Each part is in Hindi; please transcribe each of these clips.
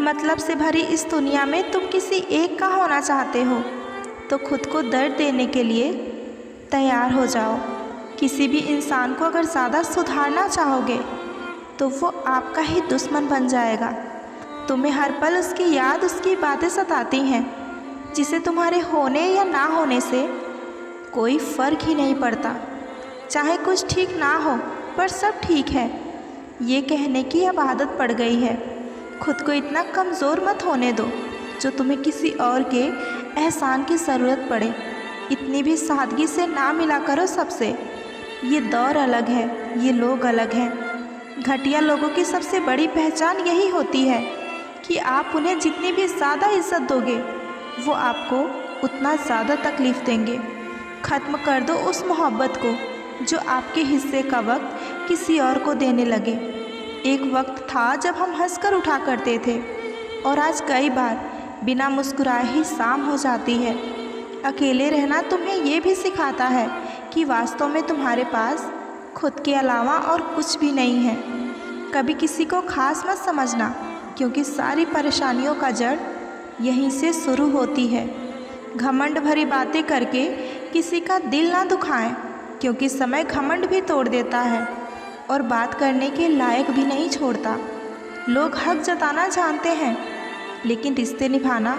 मतलब से भरी इस दुनिया में तुम किसी एक का होना चाहते हो तो खुद को दर्द देने के लिए तैयार हो जाओ। किसी भी इंसान को अगर ज़्यादा सुधारना चाहोगे तो वो आपका ही दुश्मन बन जाएगा। तुम्हें हर पल उसकी याद, उसकी बातें सताती हैं, जिसे तुम्हारे होने या ना होने से कोई फ़र्क ही नहीं पड़ता। चाहे कुछ ठीक ना हो पर सब ठीक है, ये कहने की अब आदत पड़ गई है। खुद को इतना कमज़ोर मत होने दो जो तुम्हें किसी और के एहसान की ज़रूरत पड़े। इतनी भी सादगी से ना मिला करो सबसे। ये दौर अलग है, ये लोग अलग हैं। घटिया लोगों की सबसे बड़ी पहचान यही होती है कि आप उन्हें जितनी भी ज़्यादा इज्जत दोगे वो आपको उतना ज़्यादा तकलीफ़ देंगे। ख़त्म कर दो उस मोहब्बत को जो आपके हिस्से का वक्त किसी और को देने लगे। एक वक्त था जब हम हंसकर उठा करते थे और आज कई बार बिना मुस्कुराए ही शाम हो जाती है। अकेले रहना तुम्हें ये भी सिखाता है कि वास्तव में तुम्हारे पास खुद के अलावा और कुछ भी नहीं है। कभी किसी को खास मत समझना, क्योंकि सारी परेशानियों का जड़ यहीं से शुरू होती है। घमंड भरी बातें करके किसी का दिल ना दुखाएं, क्योंकि समय घमंड भी तोड़ देता है और बात करने के लायक भी नहीं छोड़ता। लोग हक जताना जानते हैं लेकिन रिश्ते निभाना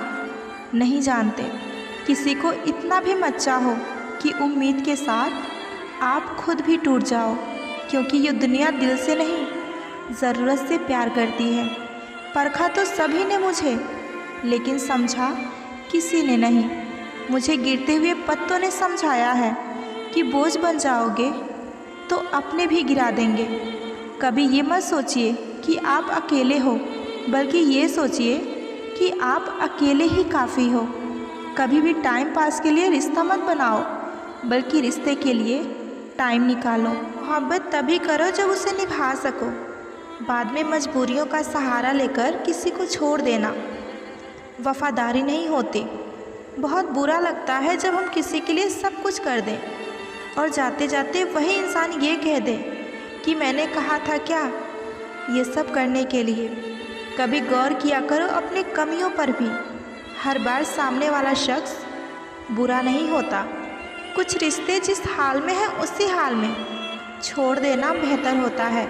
नहीं जानते। किसी को इतना भी मत चाहो कि उम्मीद के साथ आप खुद भी टूट जाओ, क्योंकि ये दुनिया दिल से नहीं ज़रूरत से प्यार करती है। परखा तो सभी ने मुझे, लेकिन समझा किसी ने नहीं। मुझे गिरते हुए पत्तों ने समझाया है कि बोझ बन जाओगे तो अपने भी गिरा देंगे। कभी ये मत सोचिए कि आप अकेले हो, बल्कि ये सोचिए कि आप अकेले ही काफ़ी हो। कभी भी टाइम पास के लिए रिश्ता मत बनाओ, बल्कि रिश्ते के लिए टाइम निकालो। मोहब्बत तभी करो जब उसे निभा सको। बाद में मजबूरियों का सहारा लेकर किसी को छोड़ देना वफादारी नहीं होती। बहुत बुरा लगता है जब हम किसी के लिए सब कुछ कर दें और जाते जाते वही इंसान ये कह दे कि मैंने कहा था क्या ये सब करने के लिए। कभी गौर किया करो अपनी कमियों पर भी। हर बार सामने वाला शख्स बुरा नहीं होता। कुछ रिश्ते जिस हाल में हैं उसी हाल में छोड़ देना बेहतर होता है,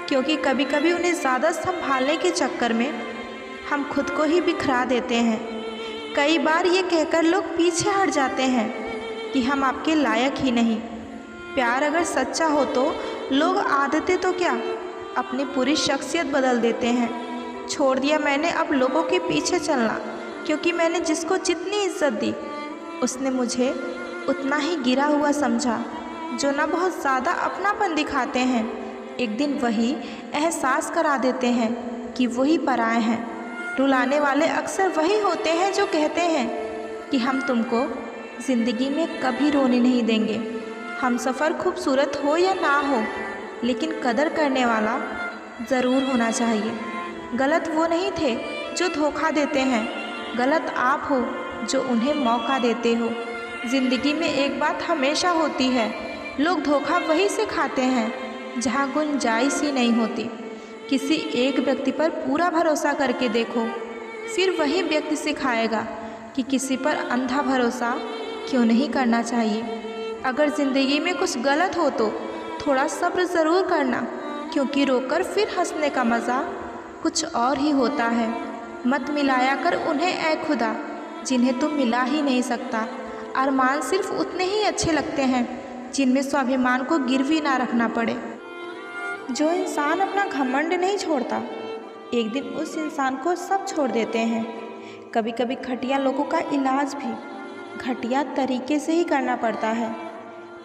क्योंकि कभी कभी उन्हें ज़्यादा संभालने के चक्कर में हम खुद को ही बिखरा देते हैं। कई बार ये कहकर लोग पीछे हट जाते हैं कि हम आपके लायक ही नहीं। प्यार अगर सच्चा हो तो लोग आदतें तो क्या अपनी पूरी शख्सियत बदल देते हैं। छोड़ दिया मैंने अब लोगों के पीछे चलना, क्योंकि मैंने जिसको जितनी इज्जत दी उसने मुझे उतना ही गिरा हुआ समझा। जो ना बहुत ज़्यादा अपनापन दिखाते हैं, एक दिन वही एहसास करा देते हैं कि वही पराए हैं। रुलाने वाले अक्सर वही होते हैं जो कहते हैं कि हम तुमको ज़िंदगी में कभी रोने नहीं देंगे। हम सफ़र खूबसूरत हो या ना हो, लेकिन कदर करने वाला ज़रूर होना चाहिए। गलत वो नहीं थे जो धोखा देते हैं, गलत आप हो जो उन्हें मौका देते हो। ज़िंदगी में एक बात हमेशा होती है, लोग धोखा वहीं से खाते हैं जहाँ गुंजाइश ही नहीं होती। किसी एक व्यक्ति पर पूरा भरोसा करके देखो, फिर वही व्यक्ति सिखाएगा कि किसी पर अंधा भरोसा क्यों नहीं करना चाहिए। अगर ज़िंदगी में कुछ गलत हो तो थोड़ा सब्र ज़रूर करना, क्योंकि रोकर फिर हंसने का मज़ा कुछ और ही होता है। मत मिलाया कर उन्हें ऐ खुदा जिन्हें तुम मिला ही नहीं सकता। अरमान सिर्फ उतने ही अच्छे लगते हैं जिनमें स्वाभिमान को गिरवी ना रखना पड़े। जो इंसान अपना घमंड नहीं छोड़ता, एक दिन उस इंसान को सब छोड़ देते हैं। कभी कभी घटिया लोगों का इलाज भी घटिया तरीके से ही करना पड़ता है।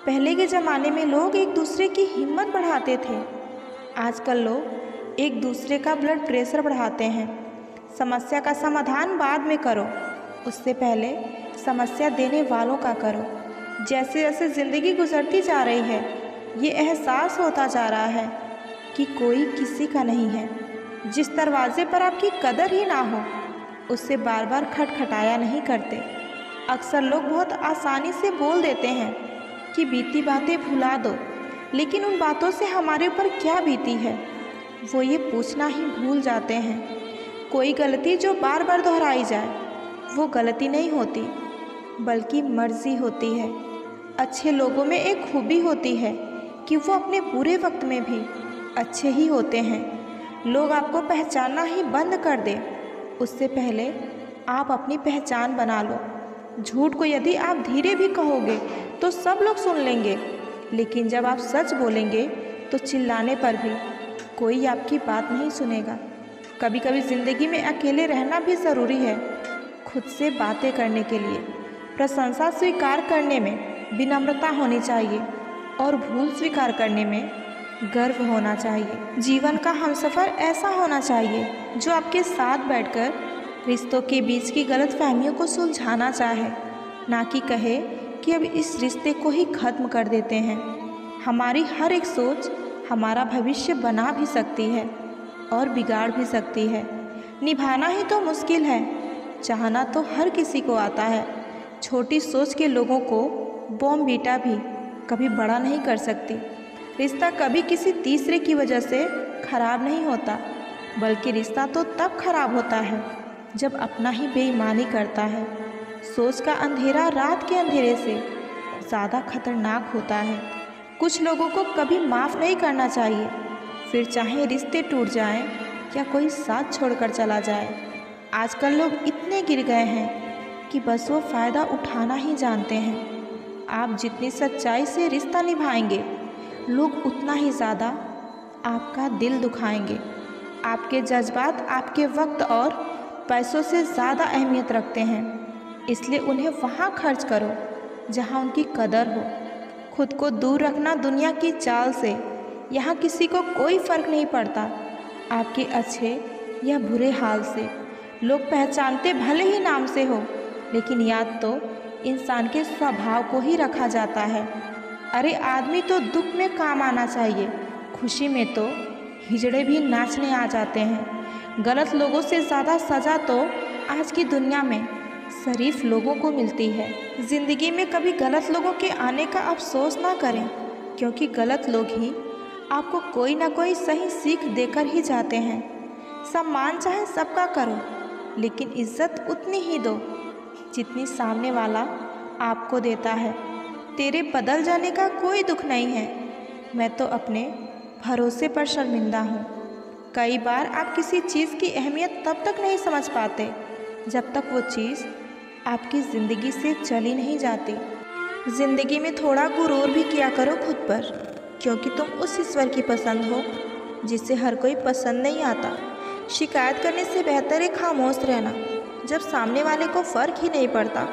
पहले के ज़माने में लोग एक दूसरे की हिम्मत बढ़ाते थे, आजकल लोग एक दूसरे का ब्लड प्रेशर बढ़ाते हैं। समस्या का समाधान बाद में करो, उससे पहले समस्या देने वालों का करो। जैसे जैसे ज़िंदगी गुजरती जा रही है, ये एहसास होता जा रहा है कि कोई किसी का नहीं है। जिस दरवाजे पर आपकी कदर ही ना हो, उससे बार बार खटखटाया नहीं करते। अक्सर लोग बहुत आसानी से बोल देते हैं कि बीती बातें भुला दो, लेकिन उन बातों से हमारे ऊपर क्या बीती है वो ये पूछना ही भूल जाते हैं। कोई गलती जो बार बार दोहराई जाए वो गलती नहीं होती, बल्कि मर्जी होती है। अच्छे लोगों में एक खूबी होती है कि वो अपने बुरे वक्त में भी अच्छे ही होते हैं। लोग आपको पहचानना ही बंद कर दें, उससे पहले आप अपनी पहचान बना लो। झूठ को यदि आप धीरे भी कहोगे तो सब लोग सुन लेंगे, लेकिन जब आप सच बोलेंगे तो चिल्लाने पर भी कोई आपकी बात नहीं सुनेगा। कभी कभी ज़िंदगी में अकेले रहना भी ज़रूरी है, खुद से बातें करने के लिए। प्रशंसा स्वीकार करने में विनम्रता होनी चाहिए और भूल स्वीकार करने में गर्व होना चाहिए। जीवन का हमसफ़र ऐसा होना चाहिए जो आपके साथ बैठकर रिश्तों के बीच की गलतफहमियों को सुलझाना चाहे, ना कि कहे कि अब इस रिश्ते को ही ख़त्म कर देते हैं। हमारी हर एक सोच हमारा भविष्य बना भी सकती है और बिगाड़ भी सकती है। निभाना ही तो मुश्किल है, चाहना तो हर किसी को आता है। छोटी सोच के लोगों को बॉम्बीटा भी कभी बड़ा नहीं कर सकती। रिश्ता कभी किसी तीसरे की वजह से खराब नहीं होता, बल्कि रिश्ता तो तब खराब होता है जब अपना ही बेईमानी करता है। सोच का अंधेरा रात के अंधेरे से ज़्यादा खतरनाक होता है। कुछ लोगों को कभी माफ़ नहीं करना चाहिए, फिर चाहे रिश्ते टूट जाएं या कोई साथ छोड़कर चला जाए। आजकल लोग इतने गिर गए हैं कि बस वो फ़ायदा उठाना ही जानते हैं। आप जितनी सच्चाई से रिश्ता निभाएंगे, लोग उतना ही ज़्यादा आपका दिल दुखाएंगे। आपके जज्बात आपके वक्त और पैसों से ज़्यादा अहमियत रखते हैं, इसलिए उन्हें वहाँ खर्च करो जहाँ उनकी कदर हो। खुद को दूर रखना दुनिया की चाल से, यहाँ किसी को कोई फ़र्क नहीं पड़ता आपके अच्छे या बुरे हाल से। लोग पहचानते भले ही नाम से हो, लेकिन याद तो इंसान के स्वभाव को ही रखा जाता है। अरे आदमी तो दुख में काम आना चाहिए, खुशी में तो हिजड़े भी नाचने आ जाते हैं। गलत लोगों से ज़्यादा सज़ा तो आज की दुनिया में शरीफ लोगों को मिलती है। ज़िंदगी में कभी गलत लोगों के आने का अफसोस ना करें, क्योंकि गलत लोग ही आपको कोई ना कोई सही सीख देकर ही जाते हैं। सम्मान चाहे सबका करो, लेकिन इज्जत उतनी ही दो जितनी सामने वाला आपको देता है। तेरे बदल जाने का कोई दुख नहीं है, मैं तो अपने भरोसे पर शर्मिंदा हूँ। कई बार आप किसी चीज़ की अहमियत तब तक नहीं समझ पाते जब तक वो चीज़ आपकी ज़िंदगी से चली नहीं जाती। ज़िंदगी में थोड़ा गुरूर भी किया करो खुद पर, क्योंकि तुम उस ईश्वर की पसंद हो जिसे हर कोई पसंद नहीं आता। शिकायत करने से बेहतर है खामोश रहना। जब सामने वाले को फ़र्क ही नहीं पड़ता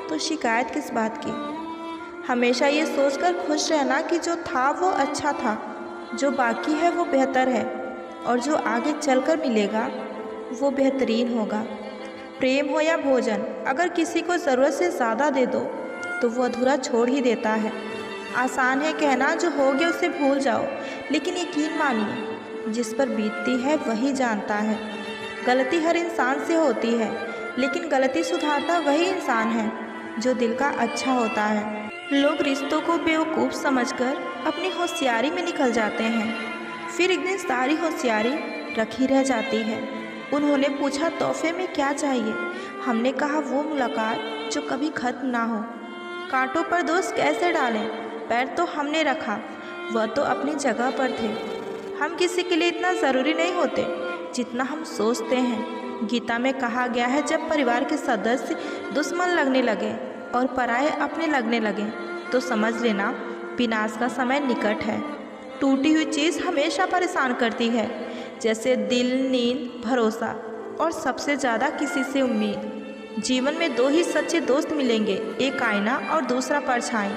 तो शिकायत किस बात की। हमेशा ये सोचकर खुश रहना कि जो था वो अच्छा था, जो बाकी है वो बेहतर है, और जो आगे चलकर मिलेगा वो बेहतरीन होगा। प्रेम हो या भोजन, अगर किसी को ज़रूरत से ज़्यादा दे दो तो वो अधूरा छोड़ ही देता है। आसान है कहना जो हो गया उसे भूल जाओ, लेकिन यकीन मानिए जिस पर बीतती है वही जानता है। गलती हर इंसान से होती है, लेकिन गलती सुधारता वही इंसान है जो दिल का अच्छा होता है। लोग रिश्तों को बेवकूफ़ समझकर अपनी होशियारी में निकल जाते हैं, फिर एक दिन सारी होशियारी रखी रह जाती है। उन्होंने पूछा तोहफे में क्या चाहिए, हमने कहा वो मुलाकात जो कभी ख़त्म ना हो। कांटों पर दोस्त कैसे डालें, पैर तो हमने रखा, वह तो अपनी जगह पर थे। हम किसी के लिए इतना ज़रूरी नहीं होते जितना हम सोचते हैं। गीता में कहा गया है, जब परिवार के सदस्य दुश्मन लगने लगे और पराये अपने लगने लगे तो समझ लेना विनाश का समय निकट है। टूटी हुई चीज़ हमेशा परेशान करती है, जैसे दिल, नींद, भरोसा और सबसे ज़्यादा किसी से उम्मीद। जीवन में दो ही सच्चे दोस्त मिलेंगे, एक आईना और दूसरा परछाई।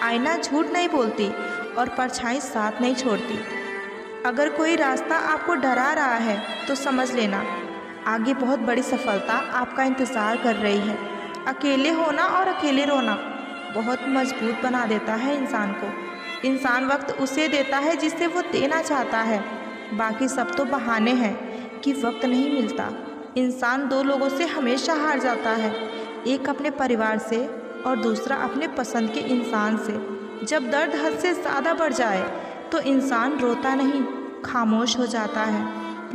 आईना झूठ नहीं बोलती और परछाई साथ नहीं छोड़ती। अगर कोई रास्ता आपको डरा रहा है तो समझ लेना आगे बहुत बड़ी सफलता आपका इंतज़ार कर रही है। अकेले होना और अकेले रोना बहुत मजबूत बना देता है इंसान को। इंसान वक्त उसे देता है जिसे वो देना चाहता है, बाकी सब तो बहाने हैं कि वक्त नहीं मिलता। इंसान दो लोगों से हमेशा हार जाता है, एक अपने परिवार से और दूसरा अपने पसंद के इंसान से। जब दर्द हद से ज़्यादा बढ़ जाए तो इंसान रोता नहीं, खामोश हो जाता है।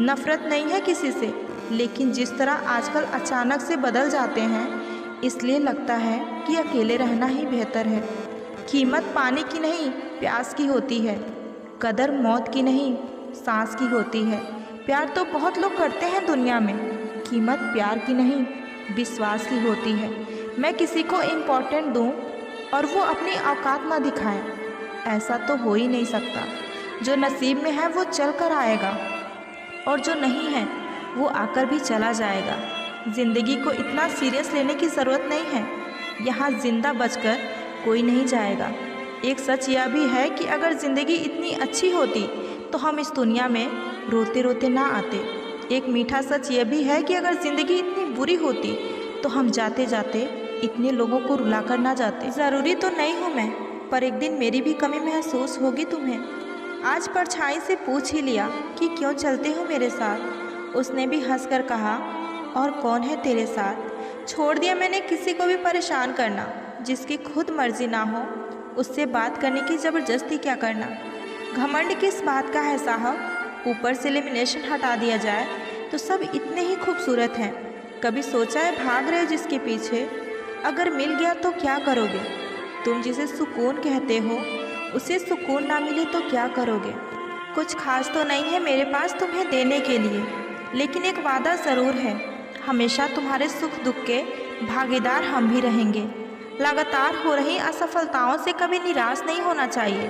नफ़रत नहीं है किसी से, लेकिन जिस तरह आजकल अचानक से बदल जाते हैं, इसलिए लगता है कि अकेले रहना ही बेहतर है। कीमत पानी की नहीं, प्यास की होती है। कदर मौत की नहीं, सांस की होती है। प्यार तो बहुत लोग करते हैं दुनिया में, कीमत प्यार की नहीं, विश्वास की होती है। मैं किसी को इम्पोर्टेंट दूं और वो अपनी औकात ना दिखाए, ऐसा तो हो ही नहीं सकता। जो नसीब में है वो चल कर आएगा, और जो नहीं है वो आकर भी चला जाएगा। ज़िंदगी को इतना सीरियस लेने की ज़रूरत नहीं है। यहाँ जिंदा बचकर कोई नहीं जाएगा। एक सच यह भी है कि अगर ज़िंदगी इतनी अच्छी होती तो हम इस दुनिया में रोते रोते ना आते। एक मीठा सच यह भी है कि अगर ज़िंदगी इतनी बुरी होती तो हम जाते जाते इतने लोगों को रुलाकर ना जाते। ज़रूरी तो नहीं हूँ मैं, पर एक दिन मेरी भी कमी महसूस होगी तुम्हें। आज परछाई से पूछ ही लिया कि क्यों चलते हो मेरे साथ। उसने भी हंसकर कहा, और कौन है तेरे साथ। छोड़ दिया मैंने किसी को भी परेशान करना। जिसकी खुद मर्जी ना हो उससे बात करने की ज़बरदस्ती क्या करना। घमंड किस बात का है साहब। ऊपर से लेमिनेशन हटा दिया जाए तो सब इतने ही खूबसूरत हैं। कभी सोचा है भाग रहे जिसके पीछे, अगर मिल गया तो क्या करोगे। तुम जिसे सुकून कहते हो उसे सुकून ना मिले तो क्या करोगे। कुछ खास तो नहीं है मेरे पास तुम्हें देने के लिए, लेकिन एक वादा ज़रूर है, हमेशा तुम्हारे सुख दुख के भागीदार हम भी रहेंगे। लगातार हो रही असफलताओं से कभी निराश नहीं होना चाहिए,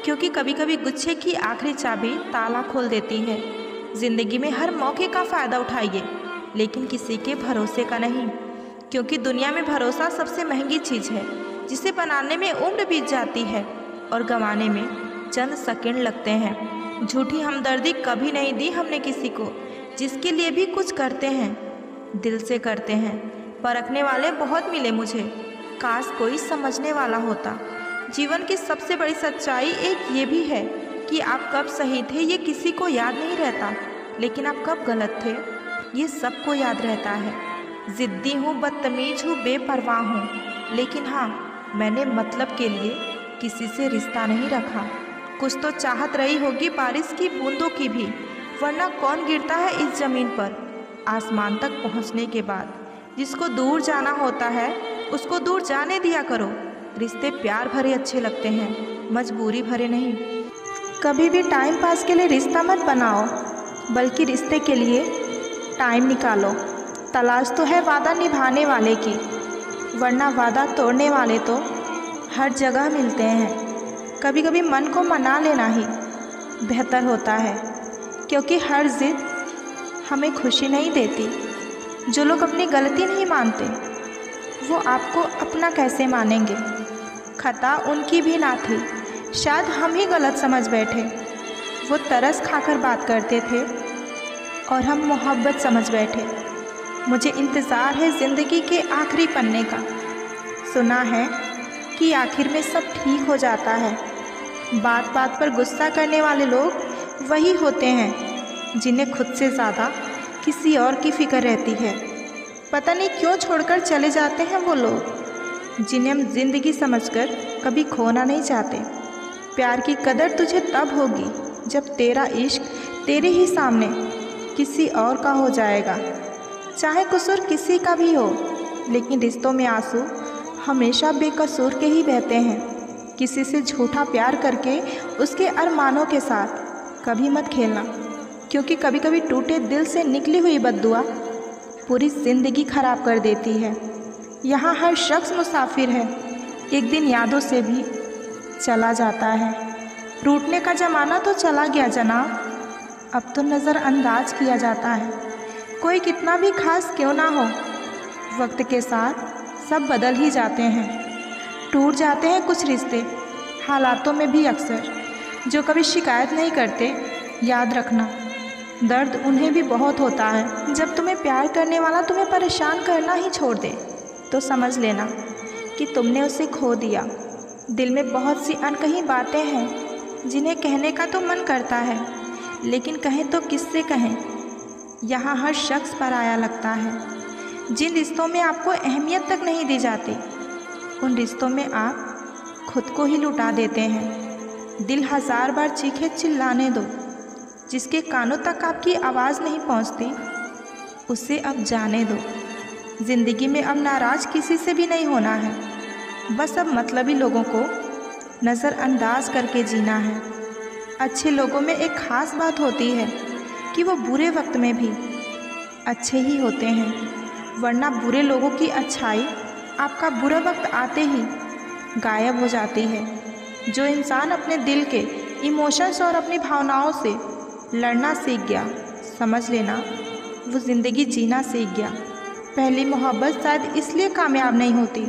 क्योंकि कभी कभी गुच्छे की आखिरी चाबी ताला खोल देती है। ज़िंदगी में हर मौके का फ़ायदा उठाइए, लेकिन किसी के भरोसे का नहीं, क्योंकि दुनिया में भरोसा सबसे महंगी चीज़ है, जिसे बनाने में उम्र बीत जाती है और गंवाने में चंद सेकंड लगते हैं। झूठी हमदर्दी कभी नहीं दी हमने किसी को। जिसके लिए भी कुछ करते हैं दिल से करते हैं। परखने वाले बहुत मिले मुझे, काश कोई समझने वाला होता। जीवन की सबसे बड़ी सच्चाई एक ये भी है कि आप कब सही थे ये किसी को याद नहीं रहता, लेकिन आप कब गलत थे ये सबको याद रहता है। ज़िद्दी हूँ, बदतमीज़ हूँ, बेपरवाह हूँ, लेकिन हाँ, मैंने मतलब के लिए किसी से रिश्ता नहीं रखा। कुछ तो चाहत रही होगी बारिश की बूंदों की भी, वरना कौन गिरता है इस ज़मीन पर आसमान तक पहुँचने के बाद। जिसको दूर जाना होता है उसको दूर जाने दिया करो। रिश्ते प्यार भरे अच्छे लगते हैं, मजबूरी भरे नहीं। कभी भी टाइम पास के लिए रिश्ता मत बनाओ, बल्कि रिश्ते के लिए टाइम निकालो। तलाश तो है वादा निभाने वाले की, वरना वादा तोड़ने वाले तो हर जगह मिलते हैं। कभी कभी मन को मना लेना ही बेहतर होता है, क्योंकि हर जिद हमें खुशी नहीं देती। जो लोग अपनी गलती नहीं मानते वो आपको अपना कैसे मानेंगे। खता उनकी भी ना थी, शायद हम ही गलत समझ बैठे। वो तरस खाकर बात करते थे और हम मोहब्बत समझ बैठे। मुझे इंतज़ार है ज़िंदगी के आखिरी पन्ने का। सुना है कि आखिर में सब ठीक हो जाता है। बात बात पर गुस्सा करने वाले लोग वही होते हैं जिन्हें खुद से ज़्यादा किसी और की फ़िक्र रहती है। पता नहीं क्यों छोड़कर चले जाते हैं वो लोग जिन्हें हम ज़िंदगी समझकर कभी खोना नहीं चाहते। प्यार की कदर तुझे तब होगी जब तेरा इश्क तेरे ही सामने किसी और का हो जाएगा। चाहे कसूर किसी का भी हो, लेकिन रिश्तों में आंसू हमेशा बेकसूर के ही बहते हैं। किसी से झूठा प्यार करके उसके अरमानों के साथ कभी मत खेलना, क्योंकि कभी कभी टूटे दिल से निकली हुई बद्दुआ पूरी ज़िंदगी ख़राब कर देती है। यहाँ हर शख्स मुसाफिर है, एक दिन यादों से भी चला जाता है। रूठने का ज़माना तो चला गया जनाब, अब तो नज़रअंदाज किया जाता है। कोई कितना भी खास क्यों ना हो, वक्त के साथ सब बदल ही जाते हैं। टूट जाते हैं कुछ रिश्ते हालातों में भी अक्सर। जो कभी शिकायत नहीं करते, याद रखना दर्द उन्हें भी बहुत होता है। जब तुम्हें प्यार करने वाला तुम्हें परेशान करना ही छोड़ दे तो समझ लेना कि तुमने उसे खो दिया। दिल में बहुत सी अनकही बातें हैं जिन्हें कहने का तो मन करता है, लेकिन कहें तो किससे कहें। यहाँ हर शख्स पराया लगता है। जिन रिश्तों में आपको अहमियत तक नहीं दी जाती, उन रिश्तों में आप खुद को ही लुटा देते हैं। दिल हज़ार बार चीखे चिल्लाने दो, जिसके कानों तक आपकी आवाज़ नहीं पहुंचती, उसे अब जाने दो। ज़िंदगी में अब नाराज़ किसी से भी नहीं होना है। बस अब मतलबी लोगों को नज़रअंदाज करके जीना है। अच्छे लोगों में एक ख़ास बात होती है कि वो बुरे वक्त में भी अच्छे ही होते हैं, वरना बुरे लोगों की अच्छाई आपका बुरा वक्त आते ही गायब हो जाती है। जो इंसान अपने दिल के इमोशंस और अपनी भावनाओं से लड़ना सीख गया, समझ लेना वो ज़िंदगी जीना सीख गया। पहली मोहब्बत शायद इसलिए कामयाब नहीं होती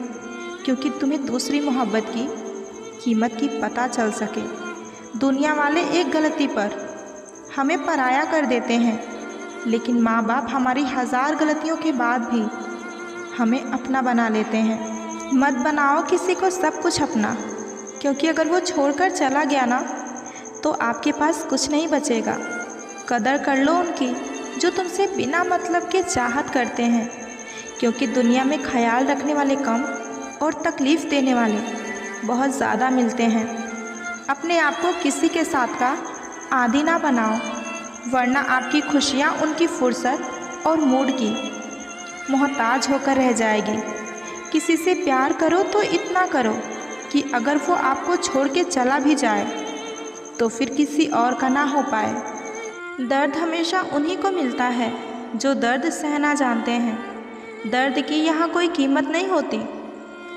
क्योंकि तुम्हें दूसरी मोहब्बत की कीमत की पता चल सके। दुनिया वाले एक गलती पर हमें पराया कर देते हैं, लेकिन माँ बाप हमारी 1000 गलतियों के बाद भी हमें अपना बना लेते हैं। मत बनाओ किसी को सब कुछ अपना, क्योंकि अगर वो छोड़कर चला गया ना तो आपके पास कुछ नहीं बचेगा। कदर कर लो उनकी जो तुमसे बिना मतलब के चाहत करते हैं, क्योंकि दुनिया में ख्याल रखने वाले कम और तकलीफ़ देने वाले बहुत ज़्यादा मिलते हैं। अपने आप को किसी के साथ का आदी ना बनाओ, वरना आपकी खुशियाँ उनकी फुर्सत और मूड की मोहताज होकर रह जाएगी। किसी से प्यार करो तो इतना करो कि अगर वो आपको छोड़ के चला भी जाए तो फिर किसी और का ना हो पाए। दर्द हमेशा उन्हीं को मिलता है जो दर्द सहना जानते हैं। दर्द की यहाँ कोई कीमत नहीं होती,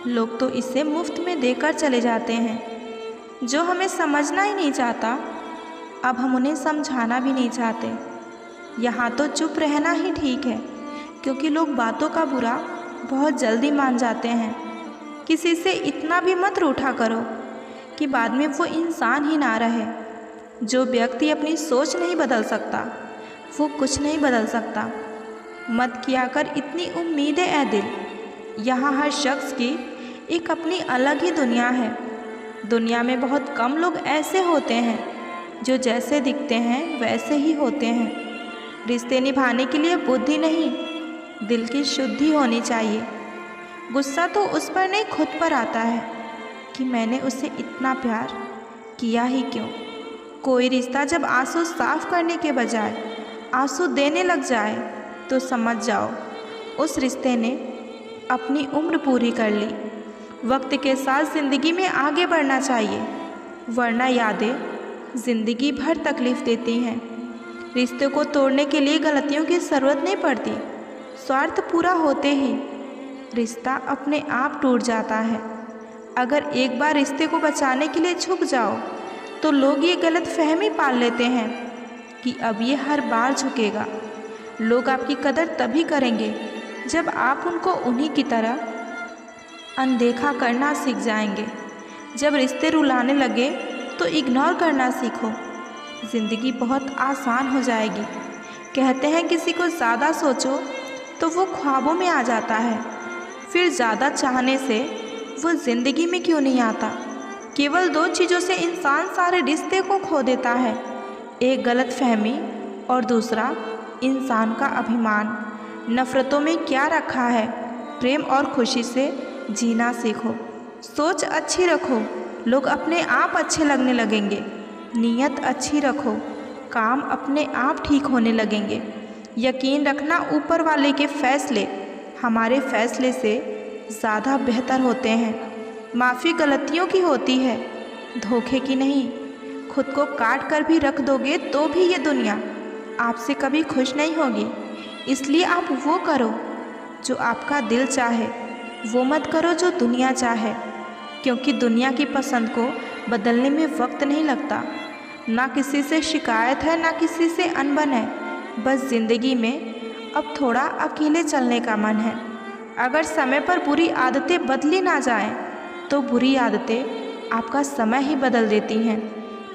लोग तो इसे मुफ्त में देकर चले जाते हैं। जो हमें समझना ही नहीं चाहता, अब हम उन्हें समझाना भी नहीं चाहते। यहाँ तो चुप रहना ही ठीक है, क्योंकि लोग बातों का बुरा बहुत जल्दी मान जाते हैं। किसी से इतना भी मत रूठा करो कि बाद में वो इंसान ही ना रहे। जो व्यक्ति अपनी सोच नहीं बदल सकता वो कुछ नहीं बदल सकता। मत किया कर इतनी उम्मीदें ऐ दिल। यहाँ हर शख्स की एक अपनी अलग ही दुनिया है। दुनिया में बहुत कम लोग ऐसे होते हैं जो जैसे दिखते हैं वैसे ही होते हैं। रिश्ते निभाने के लिए बुद्धि नहीं, दिल की शुद्धि होनी चाहिए। गुस्सा तो उस पर नहीं, खुद पर आता है कि मैंने उसे इतना प्यार किया ही क्यों। कोई रिश्ता जब आंसू साफ करने के बजाय आंसू देने लग जाए तो समझ जाओ उस रिश्ते ने अपनी उम्र पूरी कर ली। वक्त के साथ ज़िंदगी में आगे बढ़ना चाहिए, वरना यादें ज़िंदगी भर तकलीफ़ देती हैं। रिश्ते को तोड़ने के लिए गलतियों की ज़रूरत नहीं पड़ती। स्वार्थ पूरा होते ही रिश्ता अपने आप टूट जाता है। अगर एक बार रिश्ते को बचाने के लिए झुक जाओ तो लोग ये गलत फहमी पाल लेते हैं कि अब ये हर बार झुकेगा। लोग आपकी कदर तभी करेंगे जब आप उनको उन्हीं की तरह अनदेखा करना सीख जाएंगे। जब रिश्ते रुलाने लगे तो इग्नोर करना सीखो, ज़िंदगी बहुत आसान हो जाएगी। कहते हैं किसी को ज़्यादा सोचो तो वो ख्वाबों में आ जाता है, फिर ज़्यादा चाहने से वो ज़िंदगी में क्यों नहीं आता। केवल 2 चीज़ों से इंसान सारे रिश्ते को खो देता है, एक गलत फहमी और दूसरा इंसान का अभिमान। नफ़रतों में क्या रखा है, प्रेम और खुशी से जीना सीखो। सोच अच्छी रखो, लोग अपने आप अच्छे लगने लगेंगे। नीयत अच्छी रखो, काम अपने आप ठीक होने लगेंगे। यकीन रखना ऊपर वाले के फ़ैसले हमारे फ़ैसले से ज़्यादा बेहतर होते हैं। माफ़ी गलतियों की होती है, धोखे की नहीं। खुद को काट कर भी रख दोगे तो भी ये दुनिया आपसे कभी खुश नहीं होगी। इसलिए आप वो करो जो आपका दिल चाहे, वो मत करो जो दुनिया चाहे, क्योंकि दुनिया की पसंद को बदलने में वक्त नहीं लगता। ना किसी से शिकायत है, ना किसी से अनबन है। बस ज़िंदगी में अब थोड़ा अकेले चलने का मन है। अगर समय पर बुरी आदतें बदली ना जाएं, तो बुरी आदतें आपका समय ही बदल देती हैं।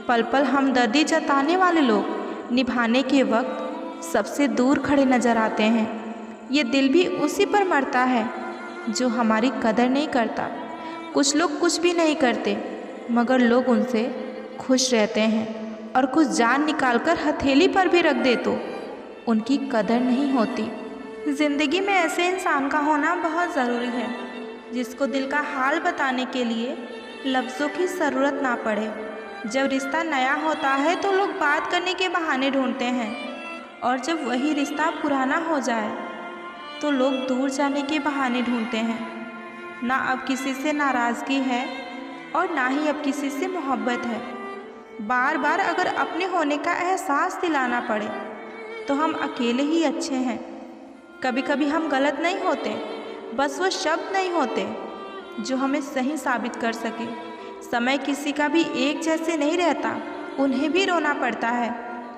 पल पल हमदर्दी जताने वाले लोग निभाने के वक्त सबसे दूर खड़े नज़र आते हैं। ये दिल भी उसी पर मरता है जो हमारी कदर नहीं करता। कुछ लोग कुछ भी नहीं करते, मगर लोग उनसे खुश रहते हैं, और कुछ जान निकाल कर हथेली पर भी रख दे तो उनकी कदर नहीं होती। ज़िंदगी में ऐसे इंसान का होना बहुत ज़रूरी है जिसको दिल का हाल बताने के लिए लफ्ज़ों की ज़रूरत ना पड़े। जब रिश्ता नया होता है तो लोग बात करने के बहाने ढूंढते हैं, और जब वही रिश्ता पुराना हो जाए तो लोग दूर जाने के बहाने ढूंढते हैं। ना अब किसी से नाराज़गी है और ना ही अब किसी से मोहब्बत है। बार बार अगर अपने होने का एहसास दिलाना पड़े तो हम अकेले ही अच्छे हैं। कभी कभी हम गलत नहीं होते, बस वो शब्द नहीं होते जो हमें सही साबित कर सके। समय किसी का भी एक जैसे नहीं रहता, उन्हें भी रोना पड़ता है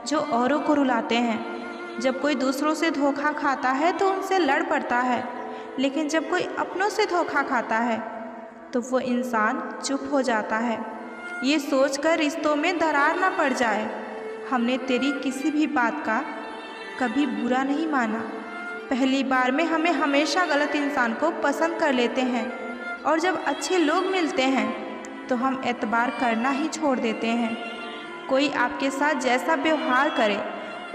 जो औरों को रुलाते हैं। जब कोई दूसरों से धोखा खाता है तो उनसे लड़ पड़ता है, लेकिन जब कोई अपनों से धोखा खाता है तो वो इंसान चुप हो जाता है, ये सोचकर रिश्तों में दरार ना पड़ जाए। हमने तेरी किसी भी बात का कभी बुरा नहीं माना। पहली बार में हमें हमेशा गलत इंसान को पसंद कर लेते हैं और जब अच्छे लोग मिलते हैं तो हम एतबार करना ही छोड़ देते हैं। कोई आपके साथ जैसा व्यवहार करे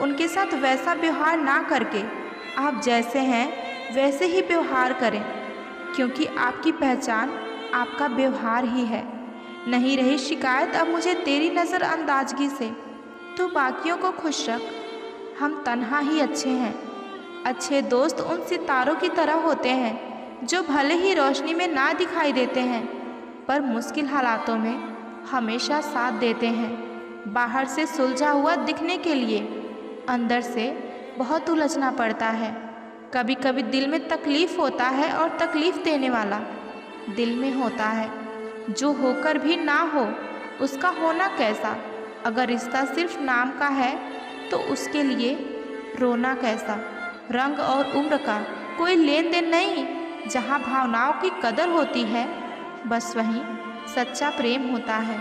उनके साथ वैसा व्यवहार ना करके आप जैसे हैं वैसे ही व्यवहार करें, क्योंकि आपकी पहचान आपका व्यवहार ही है। नहीं रही शिकायत अब मुझे तेरी नज़रअंदाजगी से, तो बाकियों को खुश रख, हम तन्हा ही अच्छे हैं। अच्छे दोस्त उन सितारों की तरह होते हैं जो भले ही रोशनी में ना दिखाई देते हैं पर मुश्किल हालातों में हमेशा साथ देते हैं। बाहर से सुलझा हुआ दिखने के लिए अंदर से बहुत उलझना पड़ता है। कभी कभी दिल में तकलीफ़ होता है और तकलीफ़ देने वाला दिल में होता है। जो होकर भी ना हो उसका होना कैसा। अगर रिश्ता सिर्फ नाम का है तो उसके लिए रोना कैसा। रंग और उम्र का कोई लेन देन नहीं, जहाँ भावनाओं की कदर होती है बस वहीं सच्चा प्रेम होता है।